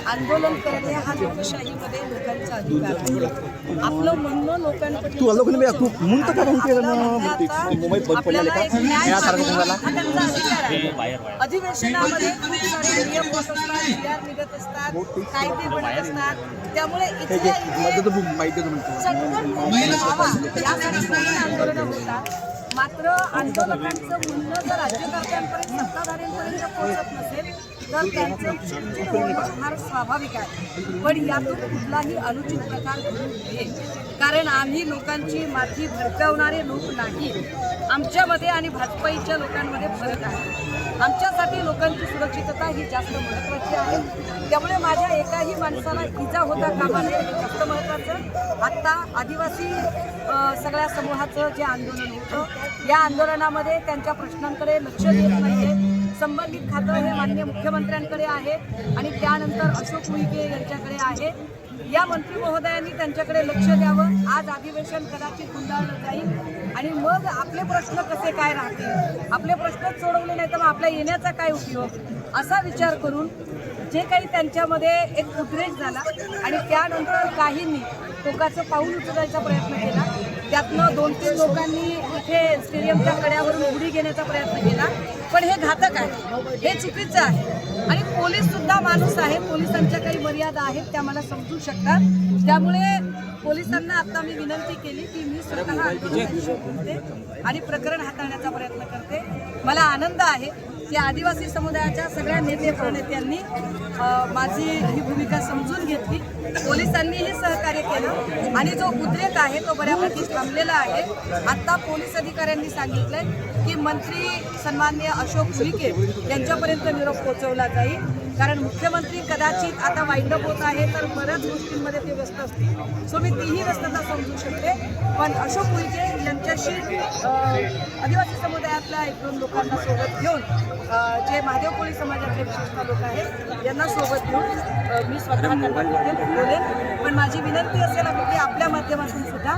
आंदोलन करणे हा लोकशाहीमध्ये लोकांचा अधिकार आहे. आपलं म्हणणं लोकांकडे आपल्याला एक न्याय हा त्यांचा अधिकार आहे. अधिवेशनामध्ये खूप सारे नियम होत असतात, विचार निघत असतात, कायदे बनत असतात. त्यामुळे इथल्या यासाठी आंदोलन होतात. मात्र आंदोलकांचं म्हणणं जर राज्यकर्त्यांपर्यंत सत्ताधाऱ्यांपर्यंत पोहोचत नसेल तर त्यांचं चिडचिड होणं फार स्वाभाविक आहे. पण यातून कुठलाही अनुचित प्रकार घडू नये, कारण आम्ही लोकांची माथी भडकावणारे लोक नाही. आमच्यामध्ये आणि भाजपाईच्या लोकांमध्ये फरक आहे. आमच्यासाठी लोकांची सुरक्षितता ही जास्त महत्त्वाची आहे. त्यामुळे माझ्या एकाही माणसाला इजा होता कामा नये हे जास्त महत्त्वाचं. आत्ता आदिवासी सगळ्या समूहाचं जे आंदोलन होतं, या आंदोलनामध्ये त्यांच्या प्रश्नांकडे लक्ष देत नाही. संबंधित खातं हे माननीय मुख्यमंत्र्यांकडे आहे आणि त्यानंतर अशोक उईके यांच्याकडे आहे. या मंत्री महोदयांनी त्यांच्याकडे लक्ष द्यावं. आज अधिवेशन कदाचित गुंडाळलं जाईल आणि मग आपले प्रश्न कसे काय राहतील, आपले प्रश्नच सोडवले नाही तर मग आपल्या येण्याचा काय उपयोग, असा विचार करून जे काही त्यांच्यामध्ये एक उद्रेक झाला आणि त्यानंतर काहींनी टोकाचं पाऊल उचलायचा प्रयत्न केला. त्यातनं 2-3 लोकांनी इथे स्टेडियमच्या कड्यावरून उडी घेण्याचा प्रयत्न केला. पण हे घातक आहे, हे चुकीचं आहे आणि पोलीससुद्धा माणूस आहे. पोलिसांच्या काही मर्यादा आहेत, त्या मला समजू शकतात. त्यामुळे पोलिसांना आता मी विनंती केली की मी स्वतः आंदोलनाशी बोलते आणि प्रकरण हाताळण्याचा प्रयत्न करते. मला आनंद आहे की आदिवासी समुदायाच्या सगळ्या नेते प्रणेत्यांनी माझी ही भूमिका समजून घेतली. पोलिसांनीही सहकार्य केलं आणि जो उद्रेक आहे तो बऱ्यापैकी थांबलेला आहे. आत्ता पोलीस अधिकाऱ्यांनी सांगितलंय की मंत्री सन्माननीय अशोक उईके यांच्यापर्यंत निरोप पोहोचवला जाईल, कारण मुख्यमंत्री कदाचित आता वाइंडअप होत आहे तर बऱ्याच गोष्टींमध्ये ते व्यस्त असतील. सो मी तीही व्यस्तता समजू शकते. पण अशोक उईके यांच्याशी आदिवासी समुदायातल्या 1-2 लोकांना सोबत घेऊन जे महादेव कोळी समाजातले विशिष्ट लोक आहेत यांना सोबत घेऊन मी स्वतः त्यांना बोलेन. पण माझी विनंती असेल की आपल्या माध्यमातून सुद्धा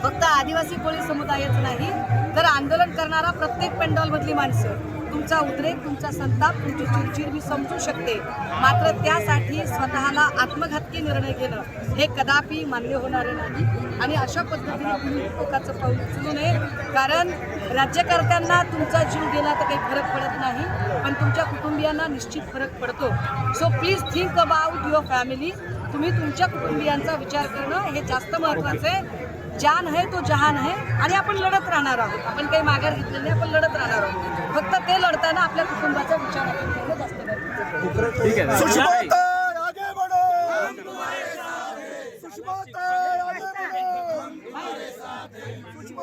फक्त आदिवासी कोळी समुदायच नाही तर आंदोलन करणारा प्रत्येक पेंडॉलमधली माणसं, तुमचा उद्रेक, तुमचा संताप, तुमची चिडचिड मी समजू शकते. मात्र त्यासाठी स्वतःला आत्मघातकी निर्णय घेणं हे कदापि मान्य होणारे नाही आणि अशा पद्धतीने तुम्ही टोकाचं पाऊल उचलू नये. कारण राज्यकर्त्यांना तुमचा जीव गेला तर काही फरक पडत नाही, पण तुमच्या कुटुंबियांना निश्चित फरक पडतो. So please think about your family. तुम्ही तुमच्या कुटुंबियांचा विचार करणं हे जास्त महत्त्वाचं आहे. जान है तो जहान है आणि आपण लढत राहणार आहोत. आपण काही माघार घेतलेली नाही, आपण लढत राहणार आहोत. फक्त ते लढताना आपल्या कुटुंबाचा विचार आपण करणं जास्त गरजेचं आहे. सुषमाताई आगे बढ़ो, सुषमाताई